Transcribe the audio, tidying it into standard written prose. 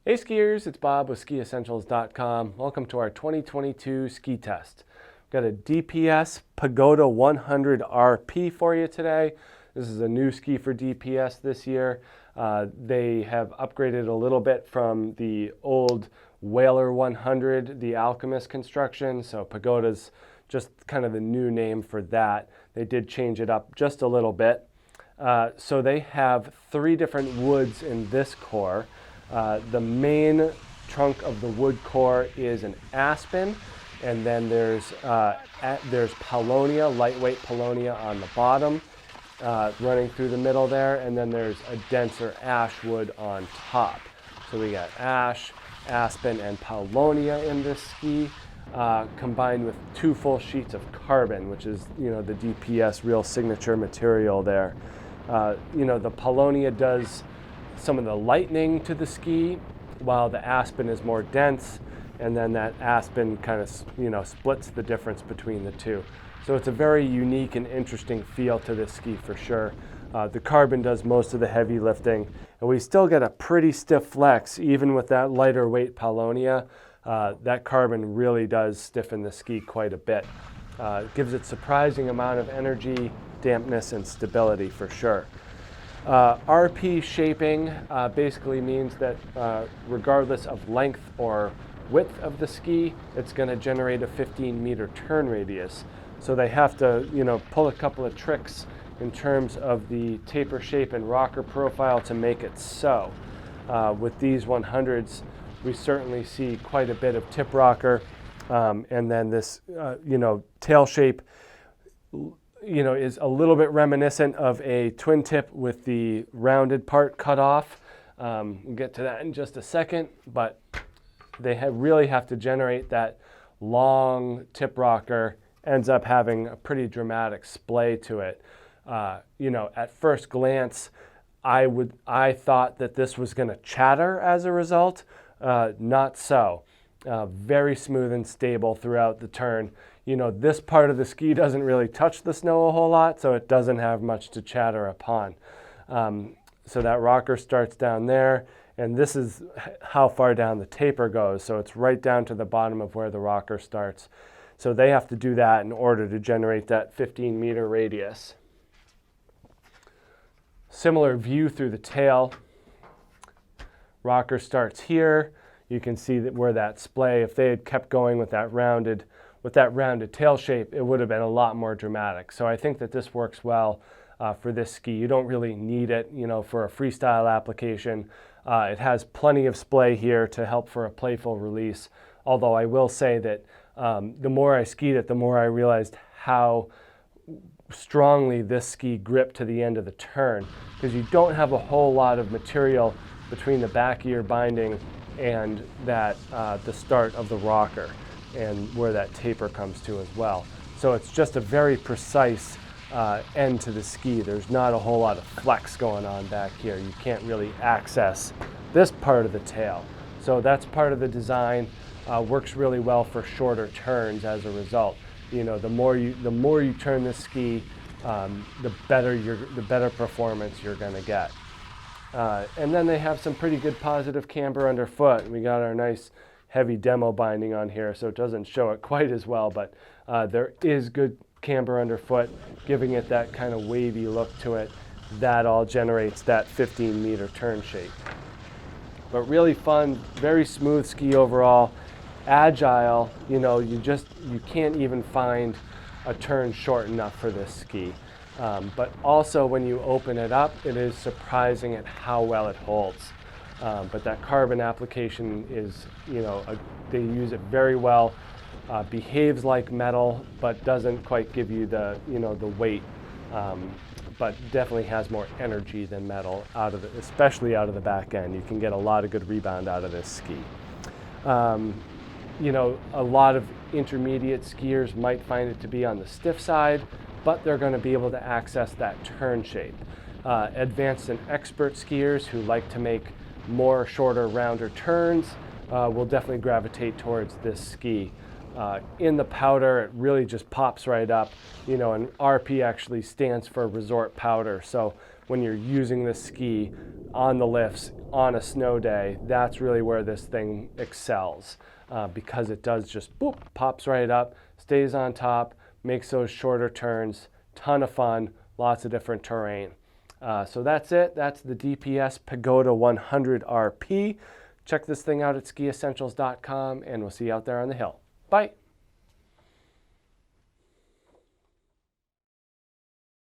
Hey skiers, it's Bob with skiessentials.com. Welcome to our 2022 ski test. We've got a DPS Pagoda 100 RP for you today. This is a new ski for DPS this year. They have upgraded a little bit from the old Whaler 100, the Alchemist construction. So Pagoda's just kind of the new name for that. They did change it up just a little bit. So they have 3 different woods in this core. The main trunk of the wood core is an aspen, and then there's paulownia, lightweight paulownia on the bottom, running through the middle there, and then there's a denser ash wood on top. So we got ash, aspen, and paulownia in this ski, combined with 2 full sheets of carbon, which is, the DPS real signature material there. The paulownia does some of the lightening to the ski, while the aspen is more dense, and then that aspen kind of splits the difference between the two. So it's a very unique and interesting feel to this ski for sure. The carbon does most of the heavy lifting, and we still get a pretty stiff flex even with that lighter weight paulownia. That carbon really does stiffen the ski quite a bit. It gives it surprising amount of energy, dampness, and stability for sure. RP shaping basically means that regardless of length or width of the ski, it's going to generate a 15-meter turn radius. So they have to, pull a couple of tricks in terms of the taper shape and rocker profile to make it so. With these 100s, we certainly see quite a bit of tip rocker, and then this, tail shape is a little bit reminiscent of a twin tip with the rounded part cut off. We'll get to that in just a second, but they really have to generate that long tip rocker. Ends up having a pretty dramatic splay to it. At first glance, I thought that this was going to chatter as a result. Not so. Very smooth and stable throughout the turn. This part of the ski doesn't really touch the snow a whole lot, so it doesn't have much to chatter upon. So that rocker starts down there, and this is how far down the taper goes. So it's right down to the bottom of where the rocker starts. So they have to do that in order to generate that 15-meter radius. Similar view through the tail. Rocker starts here. You can see that where that splay, if they had kept going with that rounded tail shape, it would have been a lot more dramatic. So I think that this works well for this ski. You don't really need it, for a freestyle application. It has plenty of splay here to help for a playful release. Although I will say that the more I skied it, the more I realized how strongly this ski gripped to the end of the turn, because you don't have a whole lot of material between the back of your binding and that the start of the rocker, and where that taper comes to as well. So it's just a very precise end to the ski. There's not a whole lot of flex going on back here. You can't really access this part of the tail. So that's part of the design. Works really well for shorter turns as a result. The more you turn this ski, the better performance you're going to get. And then they have some pretty good positive camber underfoot. We got our nice heavy demo binding on here, so it doesn't show it quite as well, but there is good camber underfoot, giving it that kind of wavy look to it. That all generates that 15-meter turn shape. But really fun, very smooth ski overall, agile. You can't even find a turn short enough for this ski. But also when you open it up, it is surprising at how well it holds. But that carbon application is, they use it very well. Behaves like metal, but doesn't quite give you the, the weight. But definitely has more energy than metal especially out of the back end. You can get a lot of good rebound out of this ski. A lot of intermediate skiers might find it to be on the stiff side, but they're going to be able to access that turn shape. Advanced and expert skiers who like to make more shorter, rounder turns will definitely gravitate towards this ski. In the powder, it really just pops right up, you know, and RP actually stands for resort powder. So when you're using this ski on the lifts on a snow day, that's really where this thing excels, because it does just boop, pops right up, stays on top, makes those shorter turns, ton of fun, lots of different terrain. So that's it. That's the DPS Pagoda 100 RP. Check this thing out at skiessentials.com, and we'll see you out there on the hill. Bye.